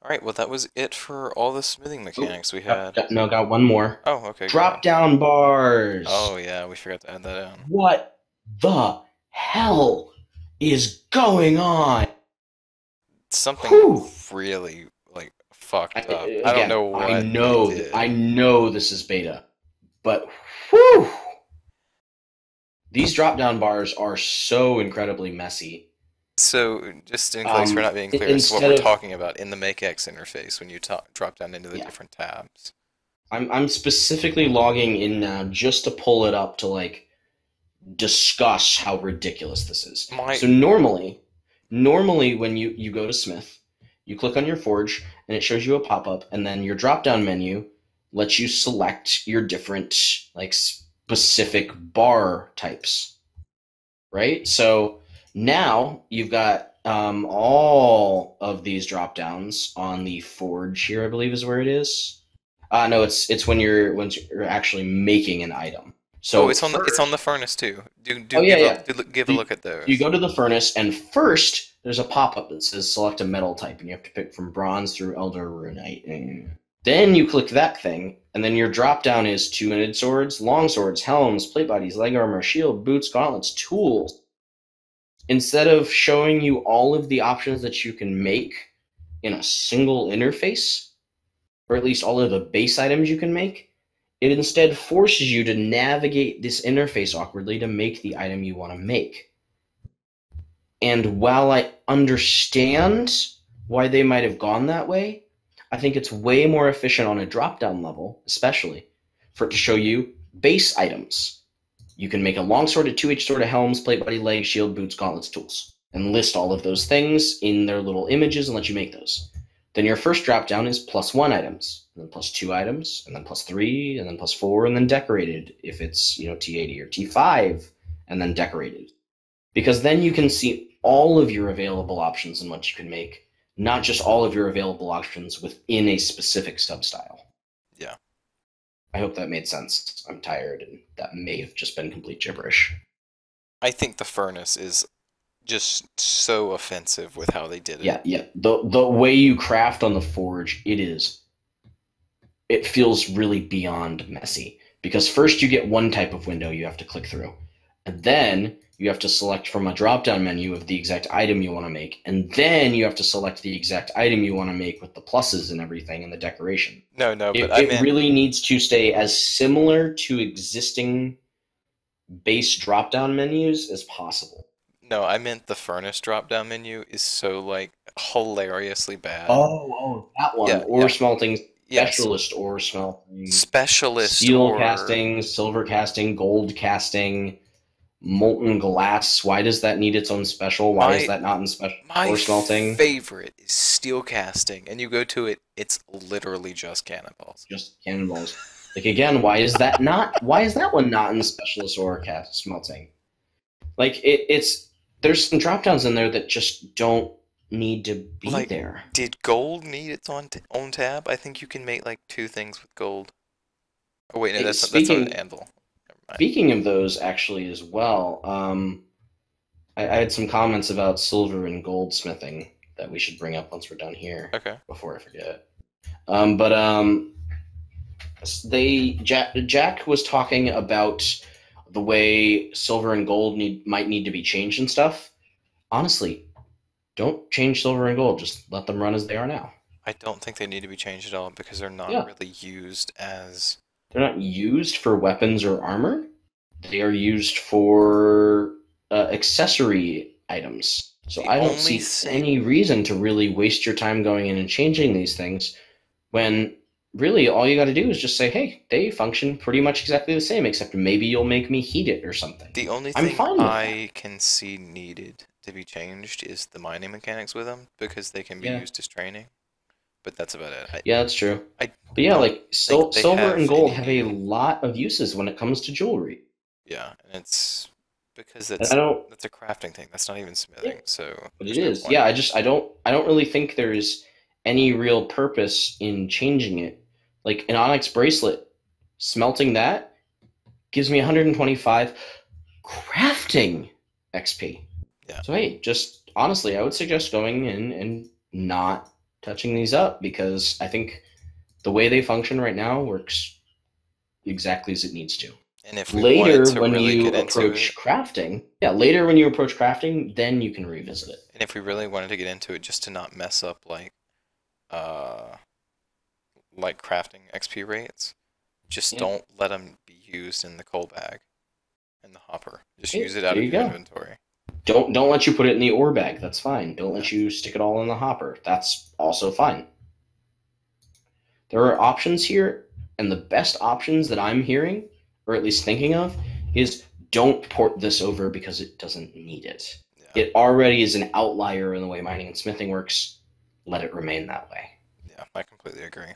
Alright, well that was it for all the smithing Oh, mechanics we had. got one more. Oh, okay, go ahead. Drop down Oh bars. yeah, we forgot to add that in. What the hell is going on? Something Whew. really, like, fucked up. I don't Again, know what they I did. know this is beta, but whew, these drop down bars are so incredibly messy. So, just in case we're not being clear, it's what Instead we're of talking about in the MakeX interface when you drop down into the yeah, different tabs. I'm specifically logging in now just to pull it up to like discuss how ridiculous this is. My, So normally when you go to Smith, you click on your forge and it shows you a pop-up, and then your drop-down menu lets you select your different like specific bar types, right? So now you've got all of these drop-downs on the forge here, I believe is where it is. No, it's when you're actually making an item. oh, So it's on the first, furnace too. oh yeah, yeah. Give a So look at you those. go to the furnace, and first there's a pop-up that says select a metal type, and you have to pick from bronze through elder runite. Then you click that thing, and then your drop-down is two-handed swords, long swords, helms, plate bodies, leg armor, shield, boots, gauntlets, tools. Instead of showing you all of the options that you can make in a single interface, or at least all of the base items you can make, it instead forces you to navigate this interface awkwardly to make the item you want to make. And while I understand why they might have gone that way, I think it's way more efficient on a drop down level, especially, for it to show you base items. You can make a longsword, a 2H sword, a helms, plate body, leg, shield, boots, gauntlets, tools, and list all of those things in their little images and let you make those. Then your first drop down is +1 items, and then +2 items, and then +3, and then +4, and then decorated if it's T80 or T5, and then decorated. Because then you can see all of your available options and what you can make, not just all of your available options within a specific substyle. Yeah. I hope that made sense. I'm tired, and that may have just been complete gibberish. I think the furnace is just so offensive with how they did it. Yeah, yeah. The way you craft on the forge, it feels really beyond messy. Because first you get one type of window you have to click through. And then you have to select from a drop-down menu of the exact item you want to make. And then you have to select the exact item you want to make with the pluses and everything and the decoration. No, but It really needs to stay as similar to existing base drop-down menus as possible. No, I meant the furnace drop-down menu is so, like, hilariously bad. Oh, that one. Yeah, Ore yeah. smelting Yes. specialist ore smelting. Specialist Steel or casting, silver casting, gold casting, molten glass. Why does that need its own special? Why is my that not in special my ore smelting? favorite is steel casting, and you go to it, it's literally just cannonballs. Just cannonballs. Like again, why is that not? Why is that one not in specialist ore cast smelting? Like it's there's some drop downs in there that just don't need to be Like, there. did gold need its own tab? I think you can make like two things with gold. Oh wait, no, Hey, that's not an anvil. Never mind. speaking of those actually as well, I had some comments about silver and gold smithing that we should bring up once we're done here Okay. before I forget. But Jack was talking about the way silver and gold might need to be changed and stuff. Honestly, don't change silver and gold. Just let them run as they are now. I don't think they need to be changed at all because they're not Yeah, really used as. they're not used for weapons or armor. They are used for accessory items. So The I don't only see thing. any reason to really waste your time going in and changing these things when really, all you got to do is just say, hey, they function pretty much exactly the same, except maybe you'll make me heat it or something. The only I'm thing fine with that. I can see needed to be changed is the mining mechanics with them because they can be Yeah. used as training. But that's about it. Yeah, that's true. I But yeah, don't like think they silver and have gold any have a new. lot of uses when it comes to jewelry. Yeah, and it's because And I don't. that's a crafting thing. That's not even Yeah, smithing, so but it there's no is. point. Yeah, I don't really think there's any real purpose in changing it. Like an onyx bracelet, smelting that gives me 125 crafting XP. Yeah, So hey, just honestly, I would suggest going in and not touching these up because I think the way they function right now works exactly as it needs to. and if we wanted Later, to when really you get into it, approach crafting, yeah, later when you approach crafting, then you can revisit it. and if we really wanted to get into it, just to not mess up uh like crafting XP rates, just Yeah. don't let them be used in the coal bag and the hopper. Just Hey, use it out there of you your go. inventory. Don't let you put it in the ore bag. That's fine. Don't Yeah. let you stick it all in the hopper. That's also fine. There are options here, and the best options that I'm hearing, or at least thinking of, is don't port this over because it doesn't need it. Yeah. It already is an outlier in the way mining and smithing works. Let it remain that way. Yeah, I completely agree.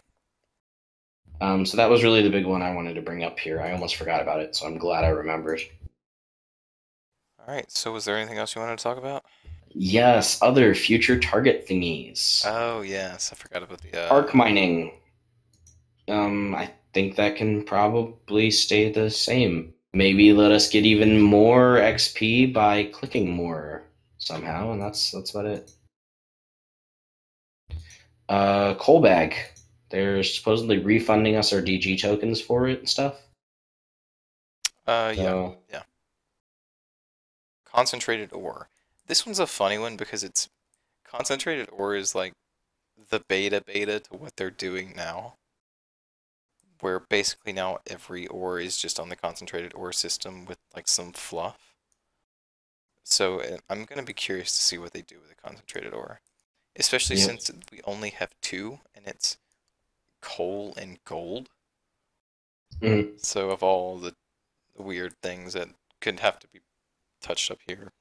So that was really the big one I wanted to bring up here. I almost forgot about it, so I'm glad I remembered. All right, so was there anything else you wanted to talk about? Yes, other future target thingies. Oh, yes, I forgot about the Arc mining. I think that can probably stay the same. Maybe let us get even more XP by clicking more somehow, and that's about it. Coal bag. They're supposedly refunding us our DG tokens for it and stuff. yeah, So yeah. Concentrated ore. This one's a funny one because it's concentrated ore is like the beta to what they're doing now, where basically now every ore is just on the concentrated ore system with like some fluff. So I'm gonna be curious to see what they do with the concentrated ore, especially yep. since we only have two and it's coal and gold. Mhm. So of all the weird things that could have to be touched up here,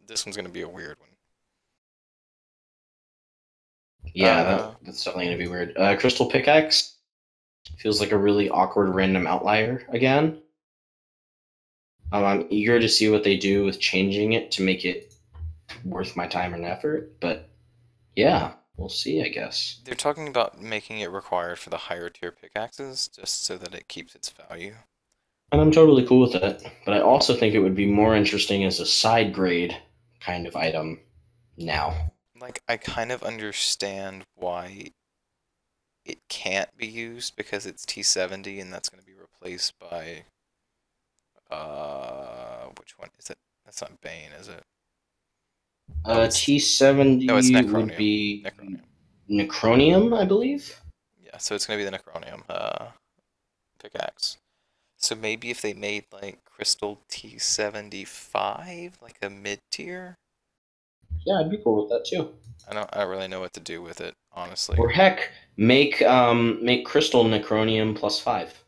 this one's gonna be a weird one. Yeah, that's definitely gonna be weird. Crystal pickaxe feels like a really awkward random outlier again. I'm eager to see what they do with changing it to make it worth my time and effort, but yeah, we'll see, I guess. They're talking about making it required for the higher tier pickaxes, just so that it keeps its value. And I'm totally cool with it, but I also think it would be more interesting as a side grade kind of item now. Like, I kind of understand why it can't be used because it's T70 and that's going to be replaced by, which one is it? That's not Bane, is it? No, it's T70 would Necronium. be Necronium. Necronium, I believe. Yeah, so it's going to be the Necronium, pickaxe. So maybe if they made, like, Crystal T75, like a mid-tier? Yeah, I'd be cool with that too. I don't really know what to do with it, honestly. Or heck, make Crystal Necronium +5.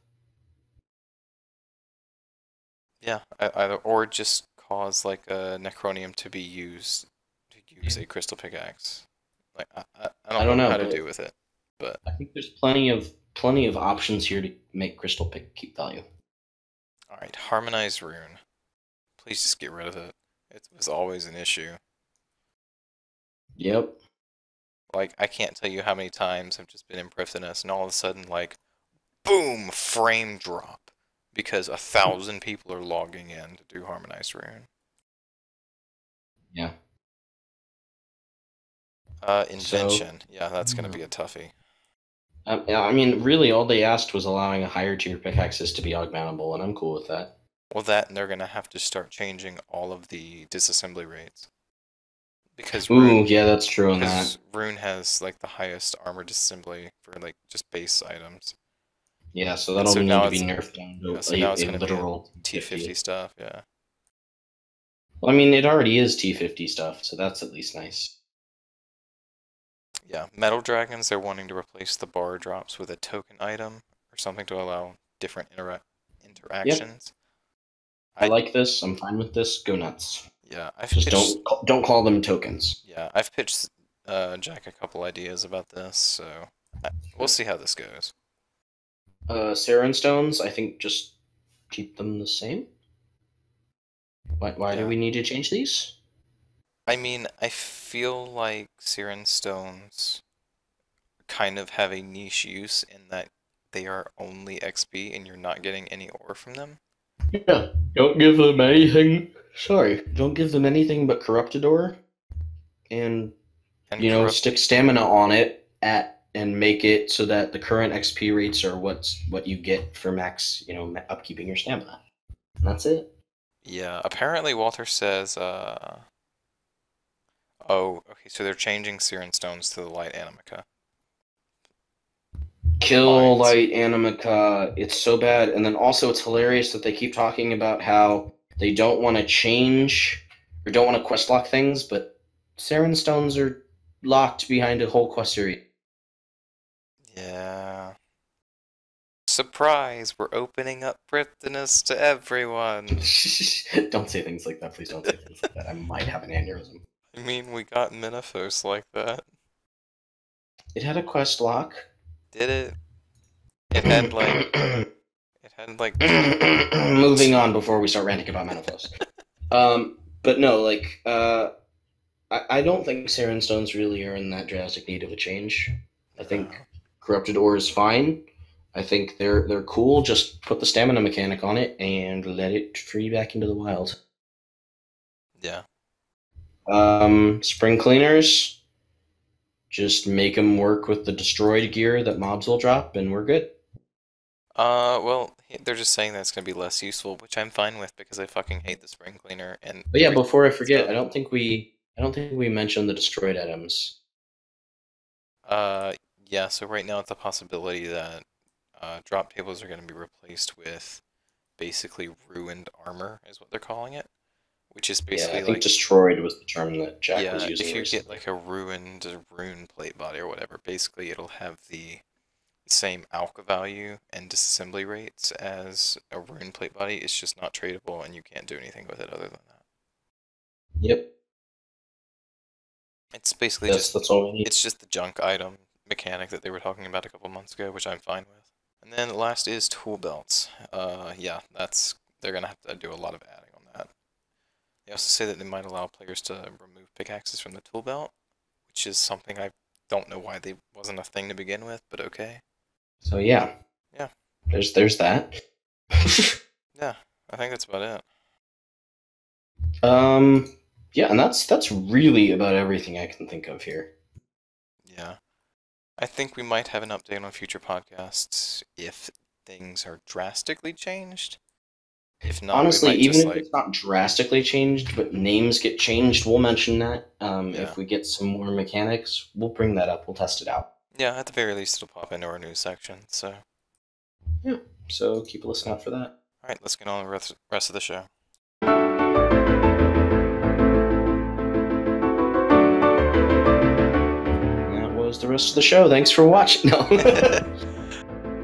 Yeah, either or just cause like a Necronium to be used to use a crystal pickaxe. Like I I don't don't know know, how to but do with it, but I think there's plenty of options here to make Crystal Pick keep value. all right, harmonized rune. Please just get rid of it. It was always an issue. Yep. Like I can't tell you how many times I've just been in Prifddinas and all of a sudden like boom frame drop because 1,000 people are logging in to do harmonized rune. Yeah. So, Invention. Yeah, that's gonna be a toughie. I mean, really, all they asked was allowing a higher tier pickaxes to be augmentable, and I'm cool with that. Well, that and they're gonna have to start changing all of the disassembly rates because Ooh, yeah, that's true on that. Rune has like the highest armor disassembly for like just base items, Yeah, so and that'll so need now to be it's nerfed down yeah, to so now it's a gonna be a literal T50 50. stuff. Yeah, Well, I mean, it already is T50 stuff, so that's at least nice. Yeah, Metal Dragons, they're wanting to replace the bar drops with a token item or something to allow different Yep, interactions. I I like this. I'm fine with this. Go nuts. yeah, Just don't call them tokens. I've pitched Jack a couple ideas about this, so we'll see how this goes. Sarin stones, I think just keep them the same. Why do Yeah. we need to change these? I mean, I feel like Siren Stones kind of have a niche use in that they are only XP and you're not getting any ore from them. Yeah, don't give them anything. Sorry, don't give them anything but corrupted ore, and And corrupt stick stamina on it at and make it so that the current XP rates are what you get for max, upkeeping your stamina. And that's it. Yeah, apparently Walter says oh, okay, so they're changing Siren Stones to the Light Animica. Kill Mines. light animica. It's so bad. And then also it's hilarious that they keep talking about how they don't want to change or don't want to quest lock things, but Saren stones are locked behind a whole quest area. Yeah. Surprise, we're opening up Priptinus to everyone. Don't say things like that, please don't say things like that. I might have an aneurysm. I mean, we got Miniphos like that. It had a quest lock. Did it? It had like it had like Moving on before we start ranting about Manifest. But no, I don't think Saren stones really are in that drastic need of a change. I think corrupted ore is fine. I think they're cool. Just put the stamina mechanic on it and let it free back into the wild. Yeah. Spring cleaners, just make them work with the destroyed gear that mobs will drop, and we're good. Well, they're just saying that it's gonna be less useful, which I'm fine with because I fucking hate the spring cleaner and But yeah, before I forget, stuff. I don't think we mentioned the destroyed items. Yeah, so right now it's a possibility that drop tables are gonna be replaced with basically ruined armor, is what they're calling it. Which is Yeah, I basically think like, destroyed was the term that Jack was yeah, using if you get recently. like a ruined rune plate body or whatever, basically it'll have the same alka value and disassembly rates as a rune plate body. It's just not tradable and you can't do anything with it other than that. Yep, It's basically that's all we need. it's just the junk item mechanic that they were talking about a couple months ago, which I'm fine with. And then last is tool belts. Yeah, they're gonna have to do a lot of adding on that. They also say that they might allow players to remove pickaxes from the tool belt, which is something I don't know why they wasn't a thing to begin with, but okay. So yeah, Yeah, there's that. yeah, I think that's about it. um, yeah, and that's really about everything I can think of here. Yeah, I think we might have an update on future podcasts if things are drastically changed. If not, we Honestly, might even just if it's not drastically changed, but names get changed, we'll mention that. yeah, If we get some more mechanics, we'll bring that up. We'll test it out. yeah. At the very least, it'll pop into our news section. So, Yeah, so keep a listen out for that. all right, let's get on with the rest of the show. That was the rest of the show. Thanks for watching. No.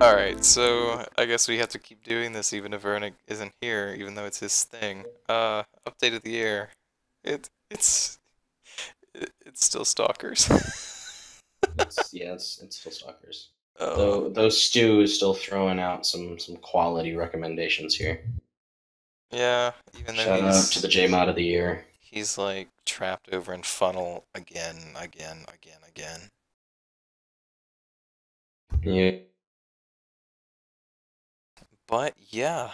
Alright, so I guess we have to keep doing this even if Avernic isn't here, even though it's his thing. Update of the year. It's still stalkers. It's still stalkers. Oh, Though Stu is still throwing out some quality recommendations here. yeah, even though Shout out to the JMod of the year. he's like trapped over in funnel again. Yeah. But yeah,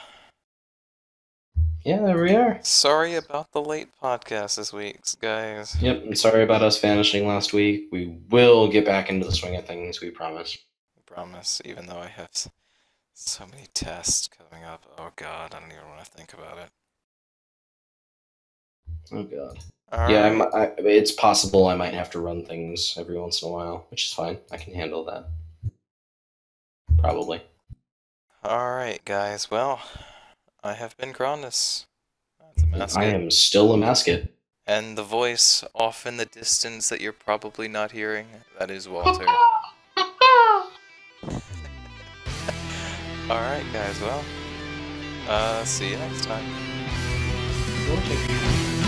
Yeah, there we are. sorry about the late podcast this week, guys. Yep, and sorry about us vanishing last week. We will get back into the swing of things, we promise. I promise, even though I have so many tests coming up. Oh god, I don't even want to think about it. Oh god. All Yeah, right. it's possible I might have to run things every once in a while, which is fine. I can handle that. Probably. Alright, guys. Well, I have been Crondis. That's I Amascut. am still Amascut. And the voice off in the distance that you're probably not hearing, that is Walter. Alright guys, well, see you next time. Walter.